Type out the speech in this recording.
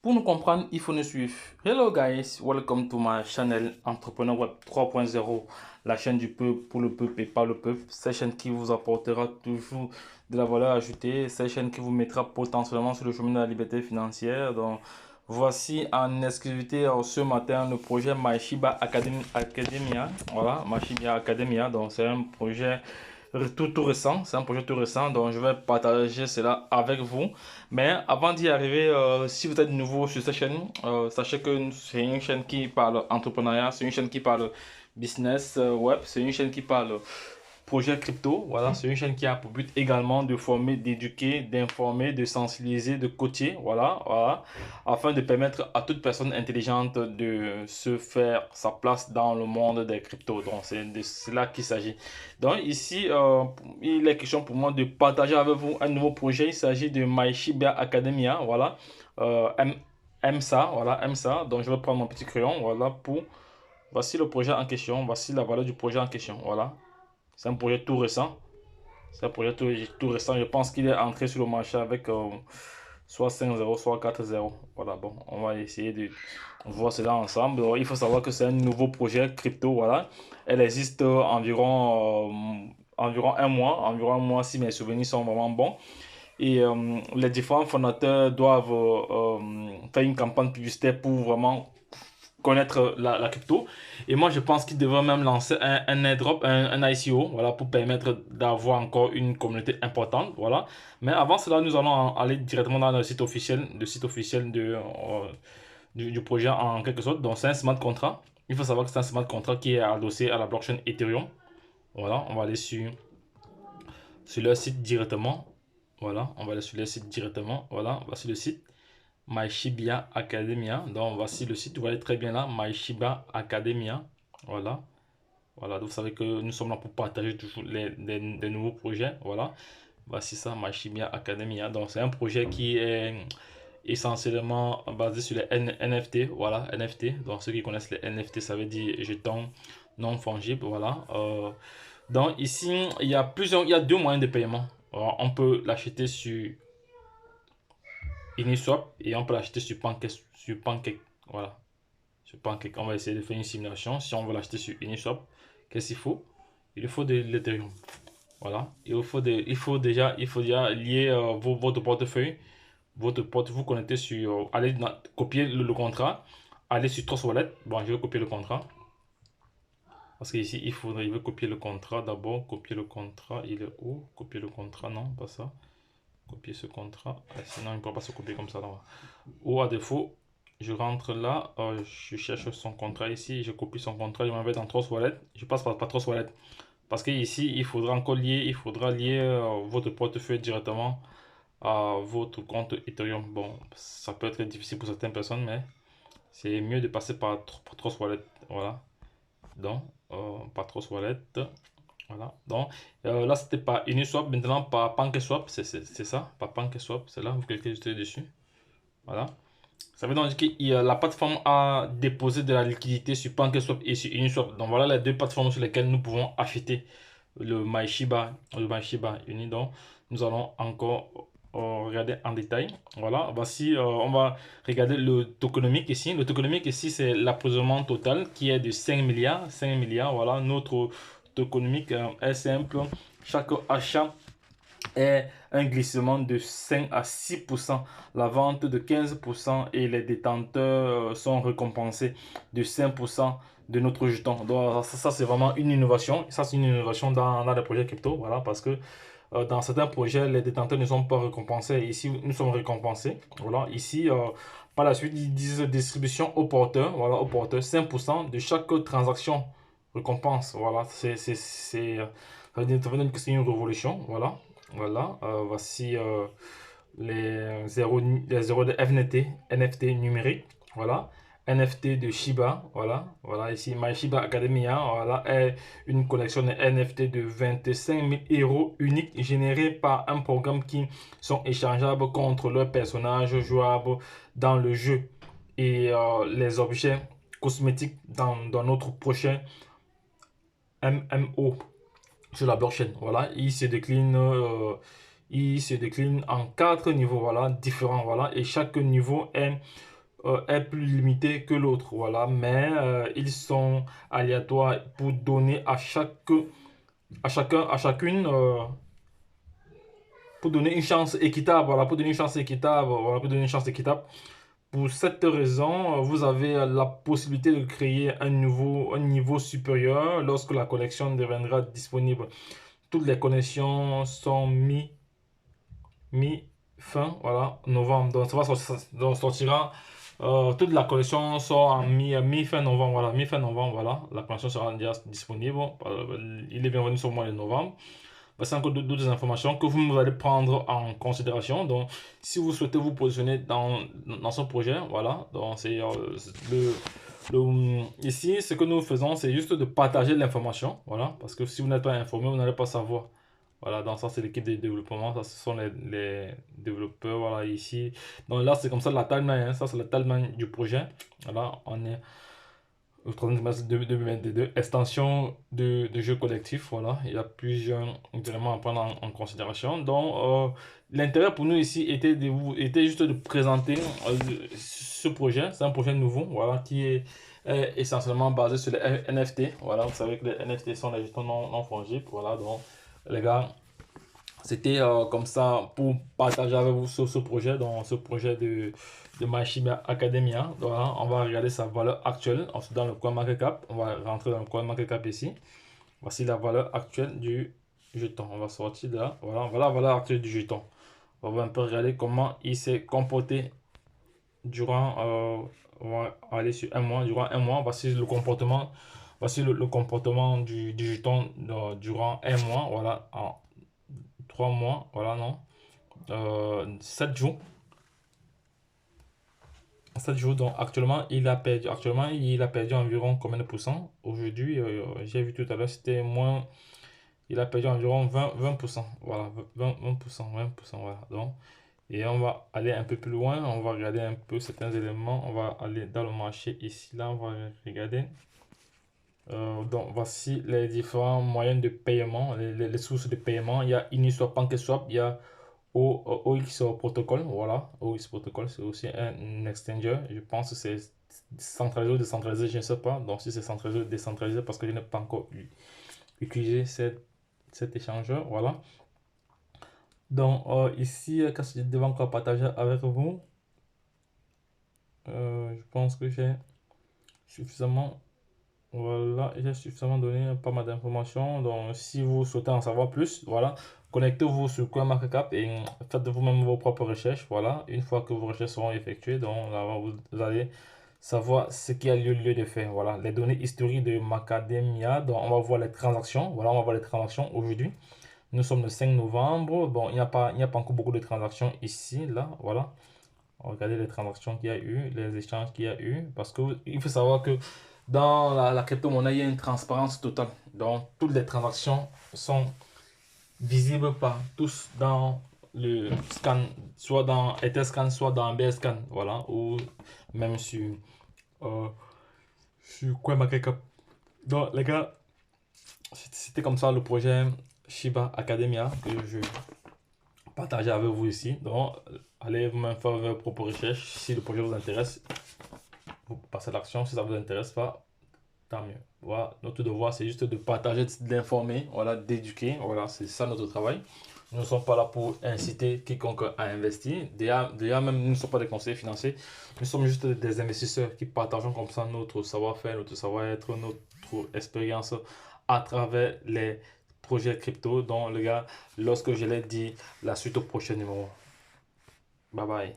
Pour nous comprendre, il faut nous suivre. Hello guys, welcome to my channel Entrepreneur Web 3.0, la chaîne du peuple pour le peuple et par le peuple. Cette chaîne qui vous apportera toujours de la valeur ajoutée, cette chaîne qui vous mettra potentiellement sur le chemin de la liberté financière. Donc, voici en exclusivité ce matin le projet MyShiba Academia. Voilà, MyShiba Academia. Donc, c'est un projet tout récent, c'est un projet tout récent, donc je vais partager cela avec vous. Mais avant d'y arriver, si vous êtes nouveau sur cette chaîne, sachez que c'est une chaîne qui parle entrepreneuriat, c'est une chaîne qui parle business web, c'est une chaîne qui parle projet crypto. Voilà, c'est une chaîne qui a pour but également de former, d'éduquer, d'informer, de sensibiliser, de coacher. Voilà, afin de permettre à toute personne intelligente de se faire sa place dans le monde des cryptos. Donc, c'est de cela qu'il s'agit. Donc, ici, il est question pour moi de partager avec vous un nouveau projet. Il s'agit de MyShiba Academia. Voilà, MSA. Voilà, MSA. Donc, je vais prendre mon petit crayon. Voilà, voici le projet en question. Voici la valeur du projet en question. Voilà. C'est un projet tout récent. C'est un projet tout récent. Je pense qu'il est entré sur le marché avec soit 5-0, soit 4-0. Voilà, bon, on va essayer de voir cela ensemble. Il faut savoir que c'est un nouveau projet crypto. Voilà. Elle existe environ un mois si mes souvenirs sont vraiment bons. Et les différents fondateurs doivent faire une campagne publicitaire pour vraiment connaître la crypto. Et moi, je pense qu'il devrait même lancer un airdrop, un ICO, voilà, pour permettre d'avoir encore une communauté importante, voilà. Mais avant cela, nous allons aller directement dans le site officiel, du projet en quelque sorte. Donc, c'est un smart contract. Il faut savoir que c'est un smart contract qui est adossé à la blockchain Ethereum. Voilà, on va aller sur leur site directement. Voilà, on va aller sur leur site directement. Voilà, voici le site. MyShiba Academia. Donc, voici le site. Vous voyez très bien là, MyShiba Academia. Voilà. Voilà, donc vous savez que nous sommes là pour partager toujours des nouveaux projets. Voilà. Voici ça, MyShiba Academia. Donc, c'est un projet qui est essentiellement basé sur les NFT. Voilà, NFT. Donc, ceux qui connaissent les NFT, ça veut dire jetons non fongibles. Voilà. Donc, ici, il y a deux moyens de paiement. Alors, on peut l'acheter sur Uniswap et on peut l'acheter sur Pancake. Voilà, sur Pancake. On va essayer de faire une simulation. Si on veut l'acheter sur Uniswap, qu'est-ce qu'il faut? Il faut de l'Ethereum. Voilà, il faut déjà lier votre portefeuille, vous connectez sur, allez copier le contrat, allez sur Trust Wallet. Bon, je vais copier le contrat. Parce qu'ici, il veut copier le contrat. D'abord, copier le contrat. Il est où? Copier le contrat, non, pas ça. Copier ce contrat. Sinon, il ne pourra pas se copier comme ça. Là. Ou à défaut, je rentre là, je cherche son contrat ici, je copie son contrat, je m'en vais dans Trust Wallet. Je passe par Trust Wallet. Parce qu'ici, il faudra lier votre portefeuille directement à votre compte Ethereum. Bon, ça peut être difficile pour certaines personnes, mais c'est mieux de passer par Trust Wallet. Voilà. Donc, par Trust Wallet. Voilà. Donc, là, c'était par Uniswap. Maintenant, par PancakeSwap. C'est ça. Par PancakeSwap. C'est là. Vous cliquez juste dessus. Voilà. Ça veut donc dire que la plateforme a déposé de la liquidité sur PancakeSwap et sur Uniswap. Donc, voilà les deux plateformes sur lesquelles nous pouvons acheter le MyShiba Uni. Donc, nous allons encore regarder en détail. Voilà. Voici, on va regarder le tokenomique ici. Le tokenomique ici, c'est l'approvisionnement total qui est de 5 milliards. 5 milliards. Voilà. Notre économique est simple. Chaque achat est un glissement de 5 à 6%, la vente de 15% et les détenteurs sont récompensés de 5% de notre jeton. Donc ça c'est vraiment une innovation. Ça c'est une innovation dans les projets crypto. Voilà, parce que dans certains projets, les détenteurs ne sont pas récompensés. Ici, nous sommes récompensés. Voilà, ici, par la suite, ils disent distribution au porteur. Voilà, au porteur, 5% de chaque transaction récompense. Voilà, ça veut dire que c'est une révolution. Voilà, voilà. Voici les zéros de NFT numérique. Voilà. NFT de Shiba, voilà, voilà ici MyShiba Academia, voilà, est une collection de NFT de 25 000 héros uniques générés par un programme qui sont échangeables contre leurs personnages jouables dans le jeu et les objets cosmétiques dans notre prochain MMO sur la blockchain. Voilà, il se décline en 4 niveaux, voilà, différents, voilà, et chaque niveau est est plus limité que l'autre, voilà, mais ils sont aléatoires pour donner à chacune, pour donner une chance équitable, voilà, pour donner une chance équitable, voilà, pour donner une chance équitable. Pour cette raison, vous avez la possibilité de créer un niveau supérieur lorsque la connexion deviendra disponible. Toutes les connexions sont mi-fin, voilà, novembre. Donc, donc, sortira, toute la collection sort en mi-fin novembre, voilà, mi-fin novembre, voilà, la collection sera déjà disponible. Il est bienvenu sur le mois de novembre. Voici encore d'autres informations que vous allez prendre en considération. Donc, si vous souhaitez vous positionner dans ce projet, voilà, donc c'est ici, ce que nous faisons, c'est juste de partager l'information, voilà, parce que si vous n'êtes pas informé, vous n'allez pas savoir. Voilà, donc ça c'est l'équipe de développement, ça ce sont les développeurs, voilà, ici. Donc là c'est comme ça la timeline, hein, ça c'est la timeline du projet. Voilà, on est au 30 mars 2022, extension de jeu collectif, voilà, il y a plusieurs éléments à prendre considération. Donc l'intérêt pour nous ici était juste de présenter ce projet, c'est un projet nouveau, voilà, qui est essentiellement basé sur les NFT, voilà, vous savez que les NFT sont les jetons non fongibles, voilà, donc les gars, c'était comme ça pour partager avec vous ce projet, donc ce projet de My Shiba Academia. Donc, voilà, on va regarder sa valeur actuelle. Ensuite, dans le coin market cap, on va rentrer dans le coin market cap ici. Voici la valeur actuelle du jeton. On va sortir de là. Voilà la valeur actuelle du jeton. On va un peu regarder comment il s'est comporté durant, on va aller sur un mois. Durant un mois, voici le comportement. Voici le comportement du jeton durant un mois. Voilà, en 3 mois, voilà, non. 7 jours. 7 jours, donc actuellement, il a perdu environ combien de pourcents? Aujourd'hui, j'ai vu tout à l'heure, c'était moins, il a perdu environ 20%. Voilà, 20%, voilà. Donc, et on va aller un peu plus loin, on va regarder un peu certains éléments, on va aller dans le marché ici, là, on va regarder. Donc, voici les différents moyens de paiement, les sources de paiement. Il y a Uniswap, PancakeSwap, il y a OX Protocol, voilà. OX Protocol, c'est aussi un exchanger. Je pense que c'est centralisé ou décentralisé, je ne sais pas. Donc, si c'est centralisé ou décentralisé, parce que je n'ai pas encore utilisé cet échangeur, voilà. Donc, ici, qu'est-ce que je devais encore partager avec vous? Je pense que j'ai suffisamment, voilà, j'ai suffisamment donné pas mal d'informations. Donc, si vous souhaitez en savoir plus, voilà, connectez-vous sur CoinMarketCap et faites vous-même vos propres recherches. Voilà, une fois que vos recherches seront effectuées, donc là, vous allez savoir ce qui a lieu de faire. Voilà, les données historiques de Macadamia. Donc, on va voir les transactions. Voilà, on va voir les transactions aujourd'hui. Nous sommes le 5 novembre. Bon, il n'y a pas encore beaucoup de transactions ici, là, voilà. Regardez les transactions qu'il y a eu, les échanges qu'il y a eu. Parce qu'il faut savoir que dans la crypto-monnaie, il y a une transparence totale. Donc, toutes les transactions sont visibles par tous dans le scan, soit dans Etherscan, soit dans BScan. Voilà, ou même euh, sur CoinMarketCap. Donc, les gars, c'était comme ça le projet Shiba Academia que je partageais avec vous ici. Donc, allez vous-même faire vos propres recherches. Si le projet vous intéresse, vous passez à l'action. Si ça vous intéresse pas, tant mieux. Voilà, notre devoir, c'est juste de partager, d'informer, voilà, d'éduquer. Voilà, c'est ça notre travail. Nous ne sommes pas là pour inciter quiconque à investir. Déjà même, nous ne sommes pas des conseillers financiers. Nous sommes juste des investisseurs qui partageons comme ça notre savoir-faire, notre savoir-être, notre expérience à travers les projets crypto. Donc, les gars, lorsque je l'ai dit, la suite au prochain numéro. Bye bye.